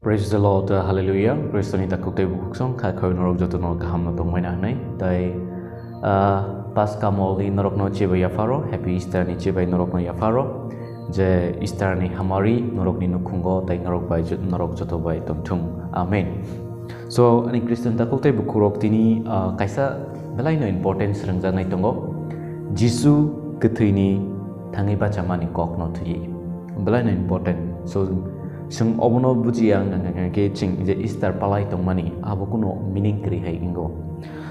Praise the Lord, hallelujah. Kristo ni takuk tay bukuk song kha khoi norok joto norok kaham no tong mai nang nai. Tai Pascha moli norok no chebe yafaro, Happy Easter ni chebe norok no yafaro. Je Easter ni hamari norok ni nukungo tai norok bai jot norok joto bai tong tung. Amen. So ani Kristo ni takuk tay bukurok tini kaisa belai no importance rangja nai tongo. Jisu kethui ni thangai bacha mani kok no thui. Belai no important. So Sung obono bujiang ke ching je Easter palai tong mani abo kuno meaning kri hai ingo.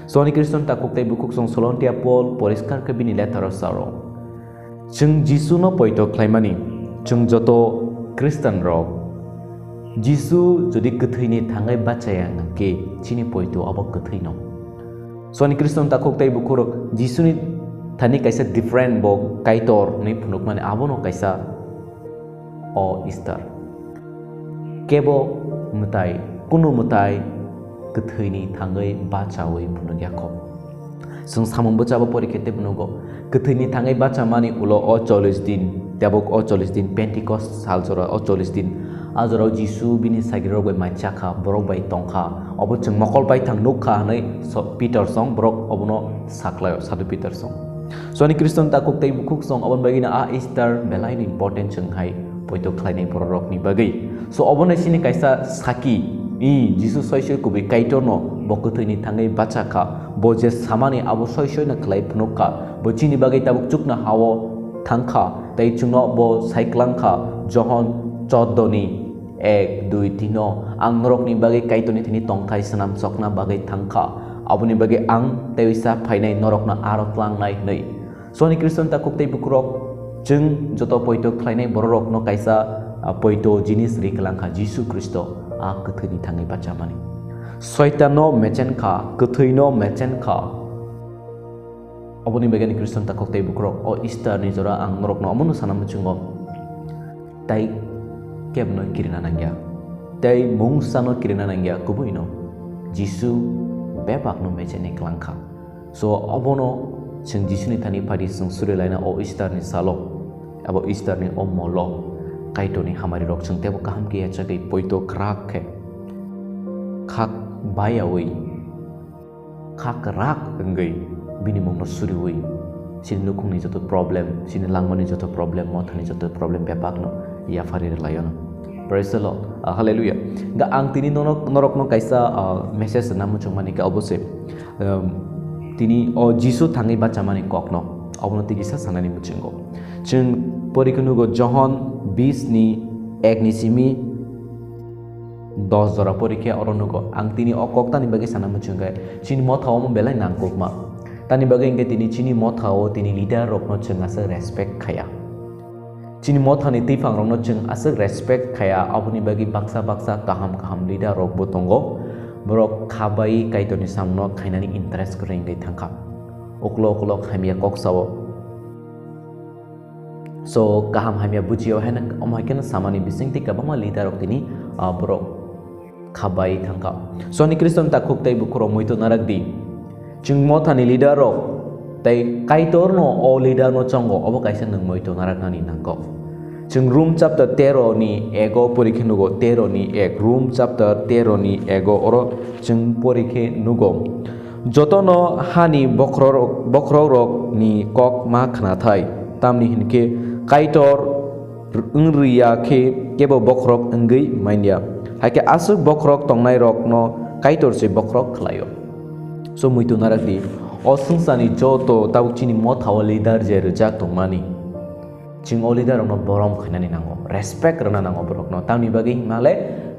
So ani Kriston takuk tay bukuk song solontia Paul poriskar ke bini letter saro. Chung Jisu no poito klaimani chung joto Kristen rok Jisu jodi kethui ni thangai bachayang ke chini poito abo kethui no. So ani Kriston takuk tay bukurok Jisu ni thani kaisa different bo kaitor ni punuk mani abo no kaisa o Easter. Kebo mutai kuno mutai kethui ni thangai bachawi punuk yakho sung samung bachaba porikete punugo kethui ni thangai bacha mani ulo o 40 din tabok o 40 din Pentecost saljora o 40 din azoro Jisu bini sagiro bai machakha borok bai tongkha obo chung mokol bai thang nukha hanai Peter song borok obono saklayo Sadu Peter song so ani Kriston takuk tai bukuk song obon bagina a Easter belai ni important chung hai poito khlainai borok ni bagai so obonai sini kaisa saki Jisu soisoi kubi kaito no bokuthui ni thangai bachakha bo je samani abo soisoi na khlai phnukka bo chini bagai tabuk chukna hawo thangkha tai chungno bo saiklangkha johon 14 ni 1 2 3 ang norok ni bagai kaito ni thini tongkai sanam chokna bagai thangkha aboni bagai ang tewisa phainai norok na aroklang nai nei so ni Kriston takuk tei bukrok jeng joto poito khlainai borok no kaisa poito jinis riklangkha Jisu Kristo a kethui ni thangai bacha mani soitano mechenkha kethui no mechenkha oboni begani Kriston takok tei bukrok o Easter ni jora ang norok no amono sanam chungo tai kebno kirina nangya tai mungsano kirina nangya kubuino Jisu bebak no mechene klangkha so obono chung Jisu ni thani padi sung sure laina o Easter ni salo abo Easter ni omolo kaito ni hamari rok chung tebo kaham ke chagai poito krak ke khak bayawi khak rak ngai bini mong no suri wi sin nukung ni joto problem sin langmani joto problem mo thani joto problem bepak no ya fari layon praise the Lord hallelujah ga ang tini norok no kaisa message namu chung mani ka obose tini o Jisu thangai bacha mani kok no obno tigisa sanani muchingo chung porikunugo John 20 ni 1 ni simi 10 jora porike oronugo ang tini okok tani bagi sana muchungai chini mothao mo belai nangkok ma tani bagi inge tini chini mothao tini leader rokno chung asa respect khaya chini mothani tifang rokno chung asa respect khaya abuni bagi baksa kaham leader rok botongo borok khabai kaitoni samno khainani interest krengai thangkha oklo khamia kok sawo so kaham hamia bujio hena omhaken samani bisingti kabama leader ok tini borok khabai thangka so ni Kriston takuk tai bukro moito narakdi chungmo thani leader ok tai kaitor no o leader no chongo obo kaisa nang moito narakani nangko chung room chapter 13 ni ego porikhe nugo 13 ni 1 room chapter 13 ni ego oro chung porikhe nugo jotono hani bokror rok ni kok ma khana thai tamni hinke kaitor ungriya ke kebo bokrok engei maindia hake asuk bokrok tongnai rok no kaitor se bokrok khlayo so muitu narakdi o sungsani joto tauchini mothao leader je rejak tongmani ching o leader no borom khainani nango respect rana nango borok no tamni bagi male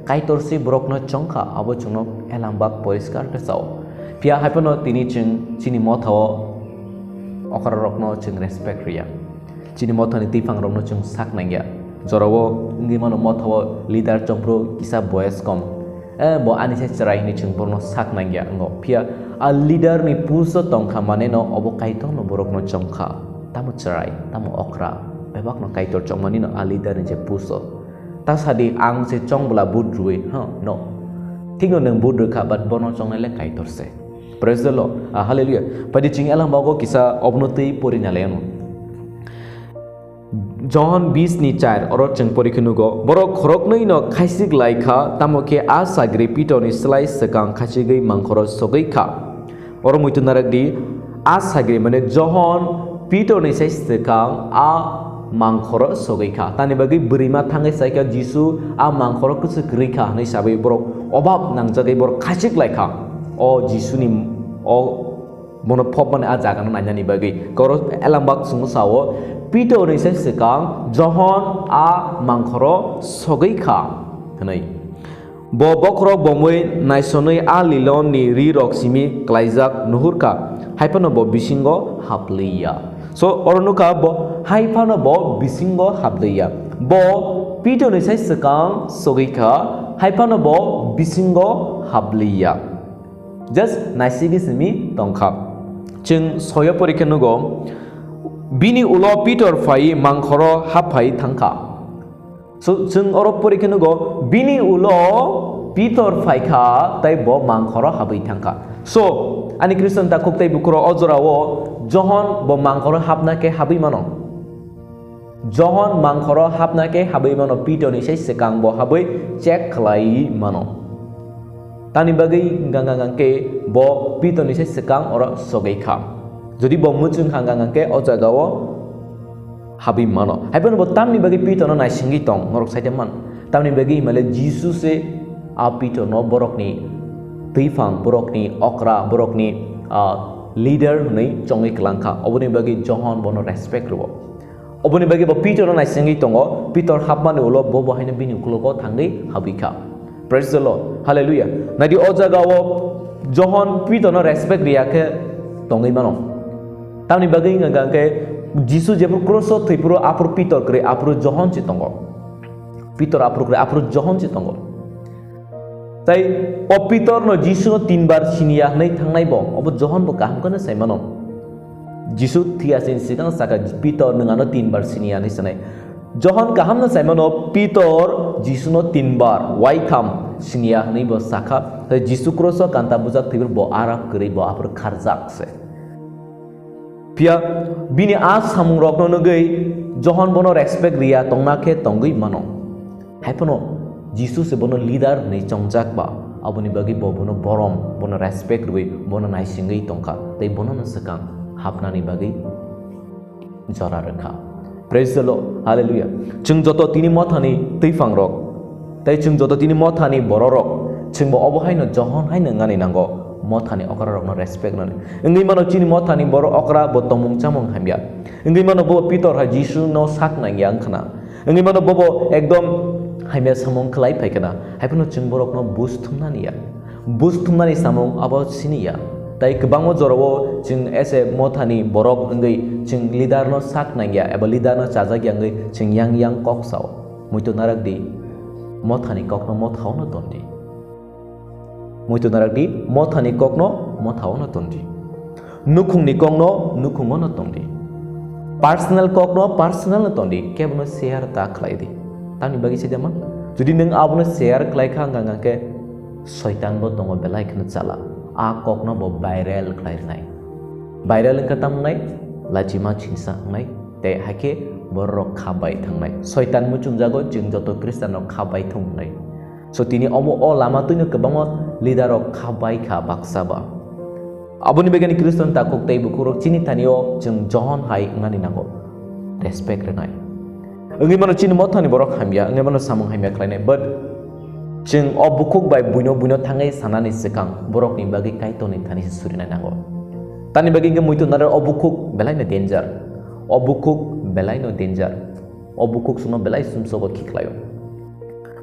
kaitor se borok no chongkha abo chungno elambak poriskar ke sao pia hapono tini chini mothao okar rok no ching respect riya chini mothani tifang rok no chung sak nangya jorowo ngi mano mothawo leader chompro kisa boys kom bo ani se charai ni chung porno sak nangya ngo pia a leader ni puso tongkha mane no obo kaito no borok no chongkha tamu charai tamu okra bebak no kaito chongmani no a leader ni je puso tasadi ang se chongbla budrui no tingo nang budru kha bat bono chongnai le kaitor se praise the Lord hallelujah padi ching elang bago kisa obnoti porinaleno John 20 ni 4 orot jeng porikha nugo borok khoroknoi no khaisik laikha tamoke a sagri pito ni slai sekang khachigei mangkhoro sogei kha oro muitu narakdi a sagri mane John pito ni sai sekang a mangkhoro sogei kha tani bagi berima thangai saika Jisu a mangkhoro kusugri kha nei sabai borok obab nangjagai borok khachik laikha o Jisu ni o mono phop mane a jaga nanya ni bagi koro elambak sumusawo Pito ni sai sekang John a mangkhoro sogei kha hanai bo bokrok bomoi naisonoi a lilon ni ri rok simi klaijak nuhurka haipano bo bisingo hapleia so oronuka bo haipano bo bisingo hapleia bo pito ni sai sekang sogei kha haipano bo bisingo hapleia just naisigi simi tongkha jeng soya porikha nugo Bini ulo Peter fai mangkhoro hapai thangka. So jeng oro porikha nugo bini ulo Peter fai kha tai bo mangkhoro hapai thangka. So ani Kristen ta khoktai bukro ojorawo John bo mangkhoro hapna ke habai mano. John mangkhoro hapna ke habai mano Peter ni sai sekang bo habai check khlai mano. Tani bagai gangang ke bo Peter ni sai sekang oro sogei kha. Jadi bom mucung hanggang ke ojagawo habim mano. Haipun bo tamni bagi pito no nai singi tong ngorok saja man. Tamni bagi male Jesus se a pito no borok ni tifang borok ni okra borok ni leader ni chongi kelangka. Oboni bagi John bono respect rubo. Oboni bagi bo pito no nai singi tongo pito hapman ulo bo bo haina bini ukulo ko thangi habika. Praise the Lord. Hallelujah. Nadi ojagawo John pito no respect riake tongi mano. Tamni bagai ngang ke Jisu jepur kroso thipuro apur Peter kre apur John chitongo Peter apur kre apur John chitongo tai o Peter no Jisu no 3 bar sinia nei thangnai bo obo John bo kaham kana saimano Jisu thiasin sidang saka Peter nangano 3 bar sinia nei sanai John kaham na saimano Peter Jisu no 3 bar wai tham sinia nei bo saka tai Jisu kroso kanta bujak thibur bo arak kre bo apur kharjak se Pia bini as samung rokno nugai John bono respect ria tongna ke tonggui mano. Haipano Jesus se bono leader nei chongjak ba aboni bagi bono borom bono respect rui bono nai singai tongka tei bono na sekang hapna ni bagi jora rakha. Praise the Lord. Hallelujah. Chung joto tini mothani teifang rok. Tai chung joto tini mothani bororok. Chung bo obohai no John hai ngani nango. Mothani okra rok no respect nani ngi mano chini mothani boro okra bo tomung chamung hamya ngi mano bo Peter ha Jisu no sak na yang khana ngi mano bo ekdom hamya samung khlai phaikana haipuno chung borok no boost thumnani ya boost thumnani samung abo sini ya tai kbango jorowo chung ese mothani borok ngi chung leader no sak na ya eba leader no chaja ya ngi chung yang kok saw muito narak di mothani kok no mothau no tondi Muito naragdi mothani kokno mothao na tondi nukhung ni kokno nukhungo na tondi personal kokno personal na tondi kebno share ta khlai di tani bagi se jama judi neng abno share khlai kha nganga ke shaitan bo tongo belai khna chala a kokno bo viral khlai nai viral ka tam nai lachima chingsa nai te hake borok khabai thang nai shaitan mu chungjago jing joto Christian no khabai thung nai So tini omo o lama tu ni kebango leader o kabai ka baksaba. Aboni begani Kristen ta koktai bukuro chini tanio jeng John hai ngani nango respect renai. Engi mano chini mothani borok hamya engi mano samung hamya klainai but jeng o bukuk bai buino thangai sanani sekang borok ni bagi kaito ni thani surinai nango. Tani bagi nge muito nadar o bukuk belai no danger. O bukuk belai no danger. O bukuk suno belai sumso ko kiklayo.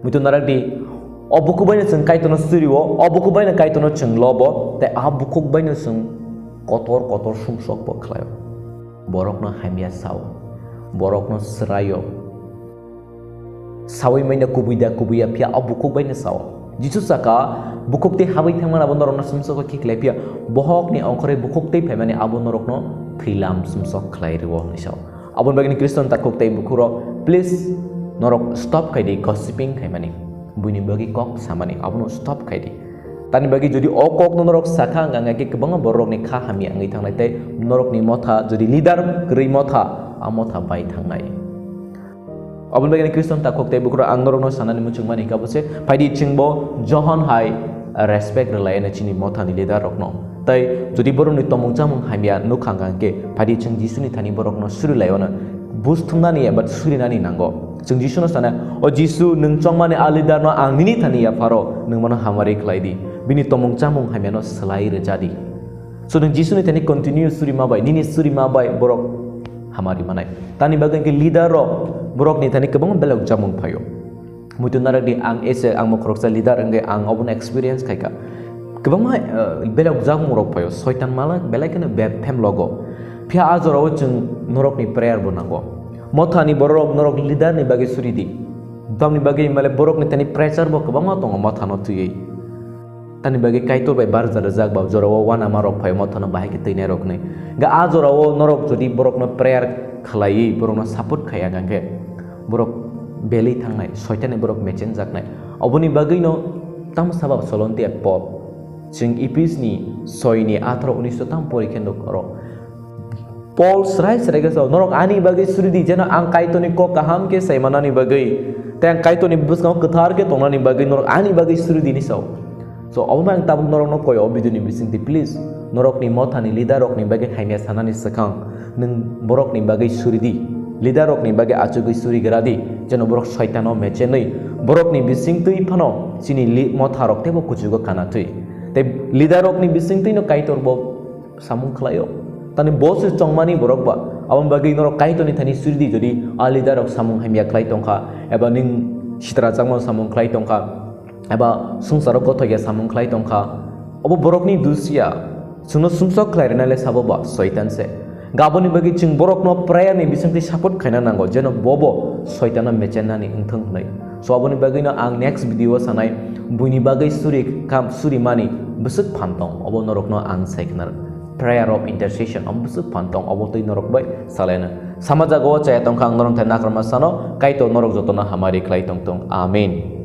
Muito nadar di Obukuk baina sung kaitono suriwo, obukuk baina kaitono chung lobo, te abukuk baina sung kotor sumsok bo klayo. Borok no hamya saw, borok no serayo. Sawi maina kubuya pia obukuk baina saw. Jisu saka bukuk te habai thangman abon norok no sumsok kiklay pia bohok ni ongkore bukuk te phaimani abon norok no philam sumsok khlai riwo ni saw. Abon bagini Kristen takuk te bukuro please norok stop kai di gossiping khaimani. Buni bagi kok samani abno stop kai di tani bagi jadi o kok no norok sakha nganga ke kebang borok ni kha hami angai thangnai te norok ni motha jadi leader gri motha amotha bai thangnai Abon bagani Kriston takok te bukro ang norok no sanani muchung mani kabose paidi chingbo John hai respect relay na chini motha ni leader rok no tai jodi borok ni tomong chamung haimia nukhangang ke paidi ching Jisu ni thani borok no suri layona bus thumnani but suri nani nango ching Jisu no sana o Jisu nung chongmani a leader no ang nini thani ya faro nung mano hamari klaidi bini tomong chamung haimia no selai rejadi so nung Jisu ni thani continue suri mabai nini suri mabai borok hamari manai tani bagan ke leader ro borok ni thani kebang belok jamung phayo mutu narak di ang ese ang mokroksa leader ang ang obun experience kaika kebang belok jamung rok phayo soitan malak belai kana fem logo phia azoro chung norok ni prayer bonango mothani borok norok leader ni bagi suridi dam ni bagi male borok ni tani pressure bo kebang ma tong mothano tuyei tani bagi kaito bai bar jar jak ba joro wana marok phayo mothano bahai ki tine rok nei ga azoro norok jodi borok no prayer khlai borok no support khaya gangke borok beli thangnai soitane borok mechen jaknai oboni bagui no tam sabab solonti pop sing ipis ni soini 18 tam porikendo koro Paul serai ga so norok ani bagai suridi jena ang kaito ni ko kaham ke saimana ni bagai tang kaito ni bus ngau kethar ke tongna ni bagai norok ani bagai suridi ni so obang tabuk norok no koyo obiduni bisinti please norok ni mothani leader rok ni bagai haimia sanani sakang nung borok ni bagai suridi leader rok ni bagai achugui suri gradi jeno borok shaytano mechenoi borok ni bisingtui phano chini motha rok tebo kujugo kana tui te leader rok ni bisingtui no kaitor bo samung khlayo tani boss chongmani borok ba abang bagai norok kaito ni thani suridi jodi a leader rok samung haimia khlai tongkha eba ning sitra changmo samung khlai tongkha eba sungsaro gothoya samung khlai tongkha obo borok ni dusia suno sumsok khlairena le sabo ba shaytan se gaboni bagi ching borok no prayer ni bisingti support khaina nango jeno bobo shaytana mechenna ni ingthang hnai so aboni bagi no ang next video sanai buini bagai suri mani busuk phantong obo norok no ang saiknar prayer of intercession om busuk phantong obo toi norok bai salena samaja go chaya tongkhang norong thana krama sano kaito norok jotona hamari khlai tongtong amen